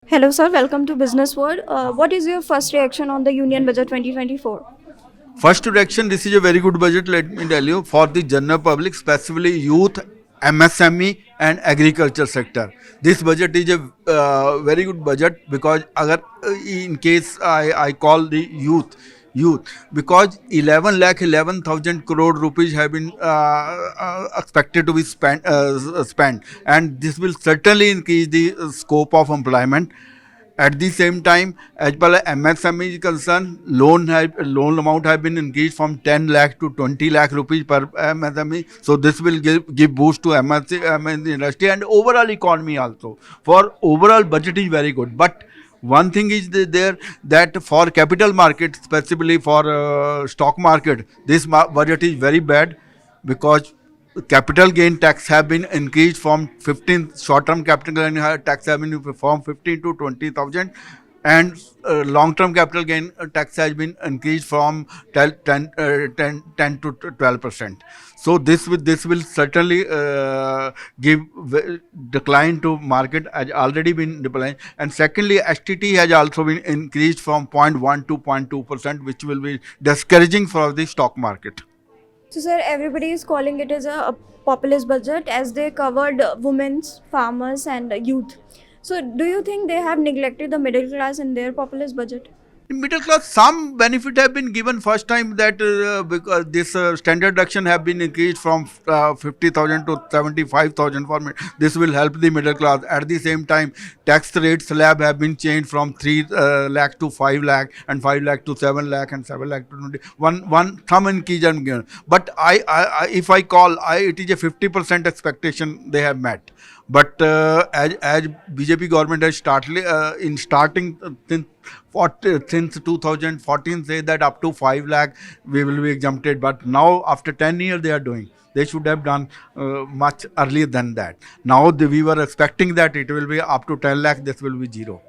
Hello, sir. Welcome to Business World. What is your first reaction on the Union Budget 2024? First direction, this is a very good budget, let me tell you, for the general public, specifically youth, MSME and agriculture sector. This budget is a very good budget because agar, in case I call the youth because 11 lakh 11,000 crore rupees have been expected to be spent, and this will certainly increase the scope of employment. At the same time, as per MSME is concerned, loan amount have been increased from 10 lakh to 20 lakh rupees per MSME. So this will give boost to MSME industry and overall economy also. For overall budget is very good, but one thing is there that for capital market, specifically for stock market, this budget is very bad because capital gain tax have been increased from 15, short term capital gain tax have been from 15 to 20,000, and long term capital gain tax has been increased from 10 to 12%. So this will certainly give decline to market has already been declined. And secondly, STT has also been increased from 0.1 to 0.2%, which will be discouraging for the stock market. So, sir, everybody is calling it as a populist budget as they covered women's, farmers, and youth. So, do you think they have neglected the middle class in their populist budget? In middle class, some benefit have been given first time that because this standard deduction have been increased from 50,000 to 75,000 for this will help the middle class. At the same time, tax rate slab have been changed from 3 lakh to 5 lakh and 5 lakh to 7 lakh and 7 lakh to 20. One thumb increase and given. But if I call, it is a 50% expectation they have met. But as BJP government has started in starting since 2014 say that up to 5 lakh we will be exempted, but now after 10 years they are doing. They should have done much earlier than that. Now we were expecting that it will be up to 10 lakh, this will be zero.